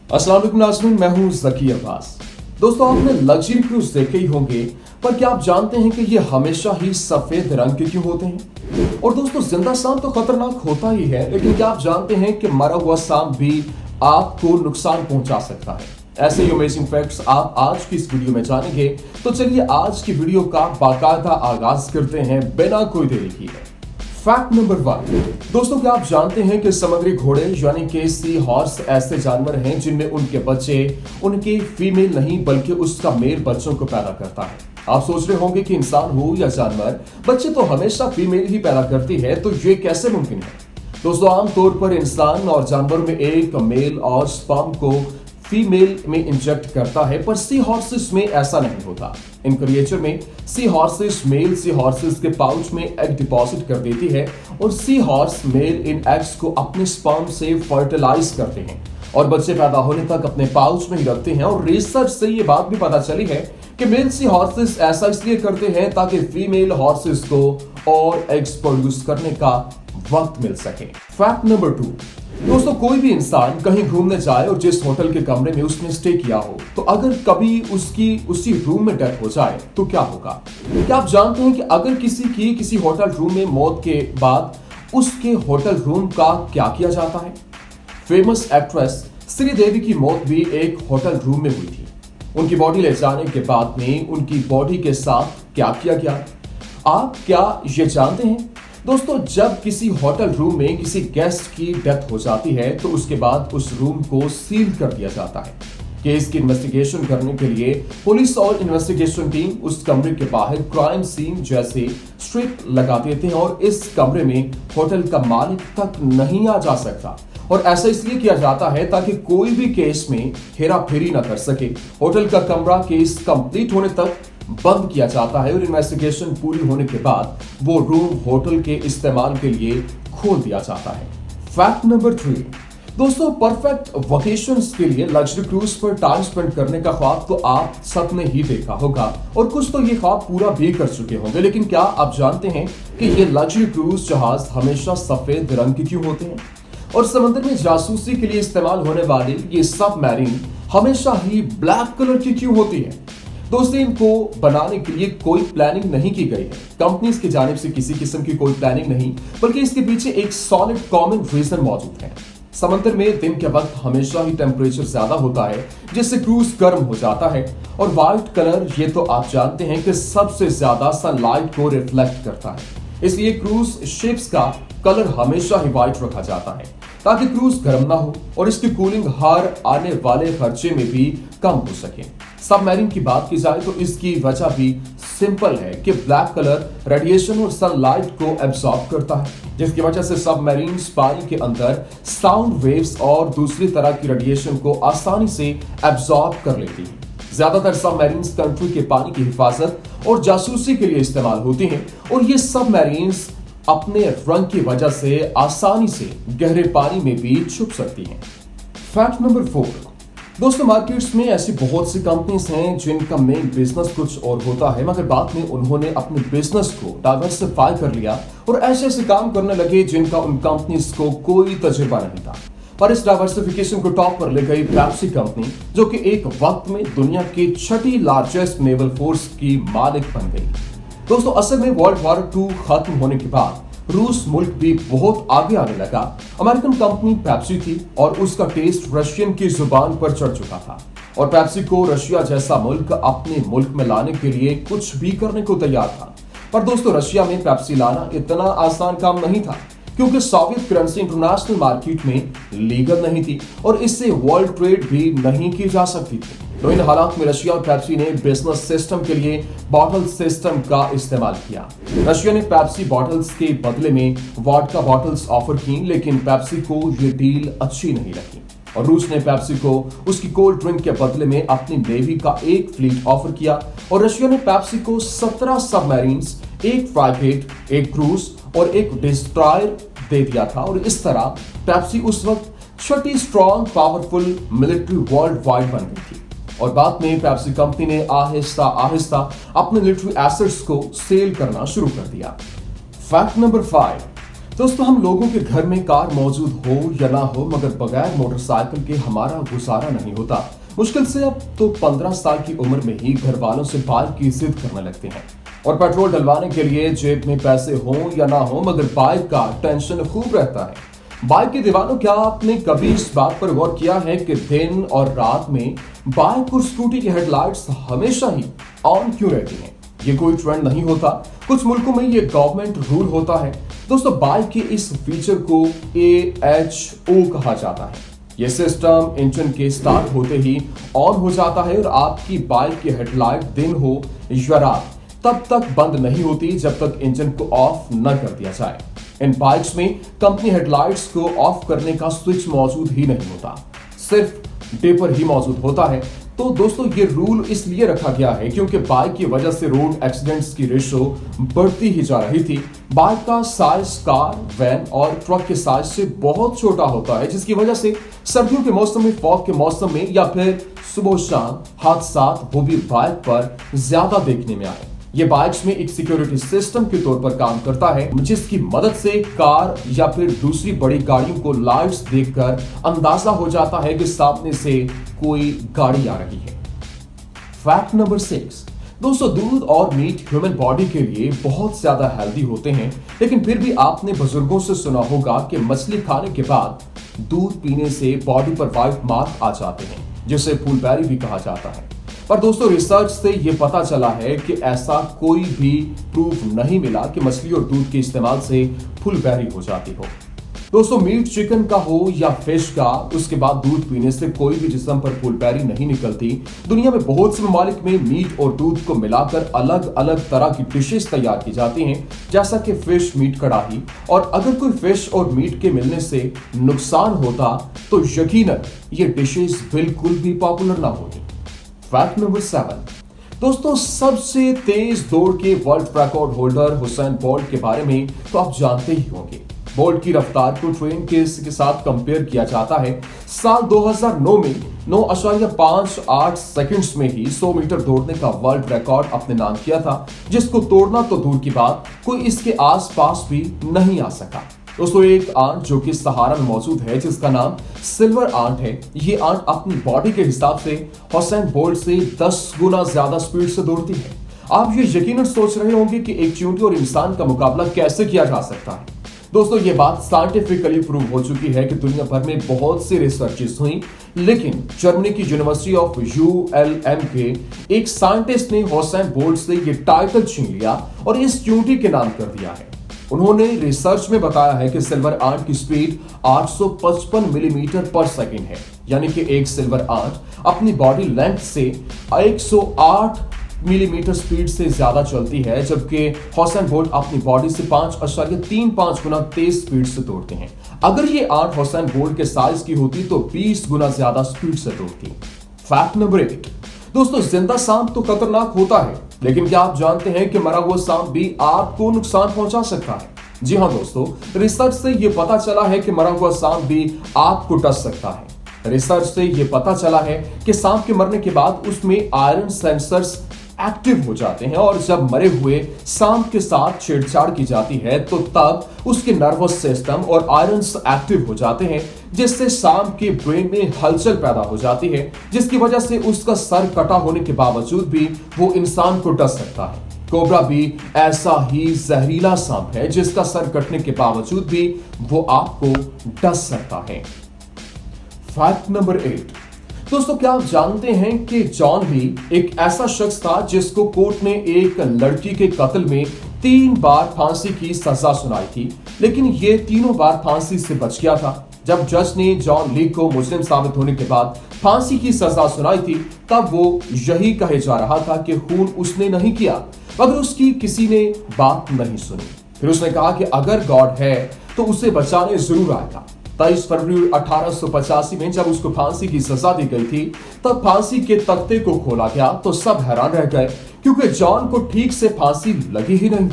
अस्सलाम वालेकुम नाज़रीन, मैं हूं ज़की अब्बास। दोस्तों, आपने लग्जरी क्रूज देखे ही होंगे, पर क्या आप जानते हैं कि ये हमेशा ही सफेद रंग के क्यों होते हैं? और दोस्तों, जिंदा सांप तो खतरनाक होता ही है, लेकिन क्या आप जानते हैं कि मरा हुआ सांप भी आपको नुकसान पहुंचा सकता है? ऐसे ही अमेजिंग फैक्ट्स आप आज की इस वीडियो में जानेंगे। तो चलिए आज की वीडियो का बाकायदा आगाज करते हैं बिना कोई देरी किए। Fact number 1। दोस्तों, क्या आप जानते हैं कि समुद्री घोड़े यानी कि सी हॉर्स ऐसे जानवर हैं जिनमें उनके बच्चे उनके फीमेल नहीं बल्कि उसका मेल बच्चों को पैदा करता है। आप सोच रहे होंगे कि इंसान हो या जानवर, बच्चे तो हमेशा फीमेल ही पैदा करती है, तो ये कैसे मुमकिन है? दोस्तों, आमतौर पर इंसान और जानवरों में एक मेल और स्पर्म को फीमेल में इंजेक्ट करता है, पर सी हॉर्सेस में ऐसा नहीं होता। इन क्रिएचर में sea horses male sea horses के पाउच में एग डिपॉजिट कर देती है और सी हॉर्स मेल इन एग्स को अपने स्पर्म से फर्टिलाइज करते हैं और बच्चे पैदा होने तक अपने पाउच में ही रखते हैं। और रिसर्च से ये बात भी पता चली है कि मेल सी हॉर्सेस ऐसा इसलिए करते हैं ताकि फीमेल हॉर्सेस को और एग्स प्रोड्यूस करने का वक्त मिल सके। Fact number 2। दोस्तों, कोई भी इंसान कहीं घूमने जाए और जिस होटल के कमरे में उसने स्टे किया हो, तो अगर कभी उसकी उसी रूम में डेथ हो जाए तो क्या होगा? क्या आप जानते हैं कि अगर किसी की किसी होटल रूम में मौत के बाद उसके होटल रूम का क्या किया जाता है? फेमस एक्ट्रेस श्रीदेवी की मौत भी एक होटल रूम में हुई थी। उनकी बॉडी ले जाने के बाद में उनकी बॉडी के साथ क्या किया गया, आप क्या ये जानते हैं? दोस्तों, जब किसी होटल रूम में किसी गेस्ट की डेथ हो जाती है तो उसके बाद उस रूम को सील कर दिया जाता है। केस की इन्वेस्टिगेशन करने के लिए पुलिस और इन्वेस्टिगेशन टीम उस कमरे के बाहर क्राइम सीन जैसे स्ट्रिप लगा देते हैं और इस कमरे में होटल का मालिक तक नहीं आ जा सकता। और ऐसा इसलिए किया जाता है ताकि कोई भी केस में हेरा फेरी न कर सके। होटल का कमरा केस कंप्लीट होने तक बंद किया जाता है और इन्वेस्टिगेशन पूरी होने के बाद वो रूम होटल के इस्तेमाल के लिए खोल दिया जाता है। Fact number 3। दोस्तों, परफेक्ट वेकेशंस के लिए लग्जरी क्रूज पर टाइम स्पेंड करने का ख्वाब तो आप सबने ही देखा होगा और कुछ तो ये ख्वाब पूरा भी कर चुके होंगे, लेकिन क्या आप जानते हैं कि ये लग्जरी क्रूज जहाज हमेशा सफेद रंग के क्यों होते हैं? और समंदर में जासूसी के लिए इस्तेमाल होने वाली ये सबमरीन हमेशा ही ब्लैक कलर की क्यों होती है? दोस्तों, इनको बनाने के लिए कोई प्लानिंग नहीं की गई है। कंपनीज की जानिब से किसी किस्म की कोई प्लानिंग नहीं, बल्कि इसके पीछे एक सॉलिड कॉमन रीजन मौजूद है। समंदर में दिन के वक्त हमेशा ही टेम्परेचर ज्यादा होता है, जिससे क्रूज गर्म हो जाता है और व्हाइट कलर, ये तो आप जानते हैं कि सबसे ज्यादा सनलाइट को रिफ्लेक्ट करता है। इसलिए क्रूज शिप्स का कलर हमेशा ही व्हाइट रखा जाता है ताकि क्रूज गर्म ना हो और इसकी कूलिंग हर आने वाले खर्चे में भी कम हो सके। सबमरीन की बात की जाए तो इसकी वजह भी सिंपल है कि ब्लैक कलर रेडिएशन और सनलाइट को एब्सॉर्ब करता है, जिसकी वजह से सबमरीन पानी के अंदर साउंड वेव्स और दूसरी तरह की रेडिएशन को आसानी से एब्सॉर्ब कर लेती है। ज्यादातर सबमरीन्स कंट्री के पानी की हिफाजत और जासूसी के लिए इस्तेमाल होती हैं और ये सबमरीन्स अपने रंग की वजह से आसानी से गहरे पानी में भी छुप सकती हैं। Fact number 4। दोस्तों, मार्केट्स में ऐसी बहुत सी कंपनीज हैं जिनका मेन बिजनेस कुछ और होता है, मगर बाद में उन्होंने अपने बिजनेस को डाइवर्सिफाई कर लिया और ऐसे ऐसे काम करने लगे जिनका उन कंपनीज को कोई तजुर्बा नहीं था। पर इस डाइवर्सिफिकेशन को टॉप पर ले गई पेप्सी कंपनी, जो कि एक वक्त में दुनिया की 6ठी लार्जेस्ट नेवल फोर्स की मालिक बन गई। दोस्तों, असल में वर्ल्ड वॉर 2 खत्म होने के बाद रूस मुल्क भी बहुत आगे आने लगा। अमेरिकन कंपनी पेप्सी थी और उसका टेस्ट रशियन की जुबान पर चढ़ चुका था और पेप्सी को रशिया जैसा मुल्क अपने मुल्क में लाने के लिए कुछ भी करने को तैयार था। पर दोस्तों, रशिया में पेप्सी लाना इतना आसान काम नहीं था क्योंकि सॉवियत करेंसी इंटरनेशनल मार्केट में लीगल नहीं थी और इससे वर्ल्ड ट्रेड भी नहीं की जा सकती थी। तो इन हालात में रशिया और पेप्सी ने बिजनेस सिस्टम के लिए बॉटल सिस्टम का इस्तेमाल किया। रशिया ने पेप्सी बॉटल्स के बदले में वोडका बॉटल्स ऑफर की, लेकिन पेप्सी को ये डील अच्छी नहीं लगी और रूस ने पेप्सी को उसकी कोल्ड ड्रिंक के बदले में अपनी नेवी का एक फ्लीट ऑफर किया और रशिया ने पेप्सी को 17 सबमरीन्स, एक फ्रैगेट, एक क्रूज और एक डिस्ट्रॉयर दे दिया था। और इस तरह पेप्सी उस वक्त 6ठी strong powerful military world wide बन गई थी और बाद में पेप्सी कंपनी ने आहिस्ता आहिस्ता अपने मिलिट्री एसेट्स को सेल करना शुरू कर दिया। Fact number 5। दोस्तों हम लोगों के घर में कार मौजूद हो या ना हो, मगर बगैर मोटरसाइकिल के हमारा गुजारा नहीं होता। मुश्किल से अब तो 15 साल की उम्र में ही घर वालों से बाइक की जिद करने लगते हैं और पेट्रोल डलवाने के लिए जेब में पैसे हो या ना हो, मगर बाइक का टेंशन खूब रहता है। बाइक के दीवानों, क्या आपने कभी इस बात पर गौर किया है कि दिन और रात में बाइक और स्कूटी की हेडलाइट्स हमेशा ही ऑन क्यों रहती हैं? ये कोई ट्रेंड नहीं होता, कुछ मुल्कों में ये गवर्नमेंट रूल होता है। दोस्तों बाइक के इस फीचर को AHO कहा जाता है। यह सिस्टम इंजन के स्टार्ट होते ही ऑन हो जाता है और आपकी बाइक की हेडलाइट दिन हो या रात तब तक बंद नहीं होती जब तक इंजन को ऑफ न कर दिया जाए। इन बाइक्स में कंपनी हेडलाइट्स को ऑफ करने का स्विच मौजूद ही नहीं होता, सिर्फ डिपर ही मौजूद होता है। तो दोस्तों ये रूल इसलिए रखा गया है क्योंकि बाइक की वजह से रोड एक्सीडेंट्स की रेशो बढ़ती ही जा रही थी। बाइक का साइज कार, वैन और ट्रक के साइज से बहुत छोटा होता है, जिसकी वजह से सर्दियों के मौसम में, फॉग के मौसम में या फिर सुबह शाम हादसा वो भी बाइक पर ज्यादा देखने में आए। ये बाइक्स में एक सिक्योरिटी सिस्टम के तौर पर काम करता है, जिसकी मदद से कार या फिर दूसरी बड़ी गाड़ियों को लाइट्स देखकर अंदाजा हो जाता है कि सामने से कोई गाड़ी आ रही है। फैक्ट नंबर 6, दोस्तों दूध और मीट ह्यूमन बॉडी के लिए बहुत ज्यादा हेल्दी होते हैं, लेकिन फिर भी आपने बुजुर्गों से सुना होगा कि मछली खाने के बाद दूध पीने से बॉडी पर व्हाइट मार्क आ जाते हैं, जिसे फुलबेरी भी कहा जाता है। पर दोस्तों रिसर्च से यह पता चला है कि ऐसा कोई भी प्रूफ नहीं मिला कि मछली और दूध के इस्तेमाल से फुलबेरी हो जाती हो। दोस्तों मीट चिकन का हो या फिश का, उसके बाद दूध पीने से कोई भी जिस्म पर फुलबेरी नहीं निकलती। दुनिया में बहुत से ममालिक में मीट और दूध को मिलाकर अलग अलग तरह की डिशेस तैयार की जाती हैं, जैसा कि फिश मीट कढ़ाई। और अगर कोई फिश और मीट के मिलने से नुकसान होता तो यकीनन ये डिशेस बिल्कुल भी पॉपुलर ना होती। फैक्ट नंबर 7, दोस्तों सबसे तेज दौड़ के world record holder Usain Bolt के बारे में तो आप जानते ही होंगे। बोल्ट की रफ्तार को ट्रेन के साथ कंपेयर किया जाता है। साल 2009 में 9.58 सेकंड्स में ही 100 मीटर दौड़ने का वर्ल्ड रिकॉर्ड अपने नाम किया था, जिसको तोड़ना तो दूर की बात, कोई इसके आसपास भी नहीं आ सका। दोस्तों एक आंट जो कि सहारा में मौजूद है, जिसका नाम सिल्वर आंट है, ये आंट अपनी बॉडी के हिसाब से हुसैन बोल्ट से 10 गुना ज्यादा स्पीड से दौड़ती है। आप ये यकीनन सोच रहे होंगे कि एक चींटी और इंसान का मुकाबला कैसे किया जा सकता है। दोस्तों ये बात साइंटिफिकली प्रूव हो चुकी है कि दुनिया भर में बहुत सी रिसर्चेस हुई, लेकिन जर्मनी की यूनिवर्सिटी ऑफ ULM के एक साइंटिस्ट ने हुसैन बोल्ट से ये टाइटल छीन लिया और इस चींटी के नाम कर दिया है। उन्होंने रिसर्च में बताया है कि सिल्वर आंट की स्पीड 855 मिलीमीटर पर सेकंड है, यानी कि एक सिल्वर आंट अपनी बॉडी लेंथ से 108 मिलीमीटर स्पीड से ज्यादा चलती है, जबकि हुसैन बोल्ट अपनी बॉडी से 5.35 गुना तेज स्पीड से दौड़ते हैं। अगर ये आंट हुसैन बोल्ट के साइज की होती तो 20 गुना ज्यादा स्पीड से दौड़ती। फैक्ट नंबर 8, दोस्तों जिंदा सांप तो खतरनाक होता है, लेकिन क्या आप जानते हैं कि मरा हुआ सांप भी आपको नुकसान पहुंचा सकता है? जी हां दोस्तों, रिसर्च से यह पता चला है कि मरा हुआ सांप भी आपको डस सकता है। रिसर्च से यह पता चला है कि सांप के मरने के बाद उसमें आयरन सेंसर्स एक्टिव हो जाते हैं और जब मरे हुए सांप के साथ छेड़छाड़ की जाती है तो तब उसके नर्वस सिस्टम और आयरन्स एक्टिव हो जाते हैं, जिससे सांप के ब्रेन में हलचल पैदा हो जाती है, जिसकी वजह से उसका सर कटा होने के बावजूद भी वो इंसान को डस सकता है। कोबरा भी ऐसा ही जहरीला सांप है जिसका सर कटने के बावजूद भी वो आपको डस सकता है। फैक्ट नंबर 8, दोस्तों क्या आप जानते हैं कि जॉन ली एक ऐसा शख्स था जिसको कोर्ट ने एक लड़की के कत्ल में 3 बार फांसी की सजा सुनाई थी, लेकिन ये तीनों बार फांसी से बच गया था। जब जज ने जॉन ली को मुजरिम साबित होने के बाद फांसी की सजा सुनाई थी, तब वो यही कहे जा रहा था कि खून उसने नहीं किया, मगर उसकी किसी ने बात नहीं सुनी। फिर उसने कहा कि अगर गॉड है तो उसे बचाने जरूर आएगा। 23 फरवरी 1885 में जब उसको फांसी की सजा दी गई थी, तब फांसी के तख्ते को खोला गया तो सब हैरान रह गए, क्योंकि जॉन को ठीक से फांसी लगी ही नहीं।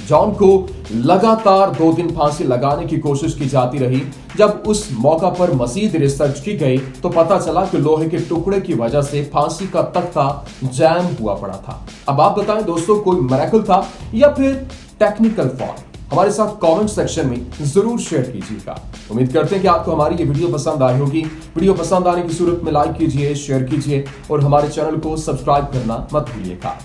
जॉन को लगातार 2 दिन फांसी लगाने की कोशिश की जाती रही। जब उस मौका पर मजीद रिसर्च की गई तो पता चला कि लोहे के टुकड़े की वजह से फांसी का तख्ता जैम हुआ पड़ा था। अब आप बताएं दोस्तों, कोई मिरेकल था या फिर टेक्निकल फॉल्ट? हमारे साथ कमेंट सेक्शन में जरूर शेयर कीजिएगा। उम्मीद करते हैं कि आपको हमारी ये वीडियो पसंद आई होगी। वीडियो पसंद आने की सूरत में लाइक कीजिए, शेयर कीजिए और हमारे चैनल को सब्सक्राइब करना मत भूलिएगा।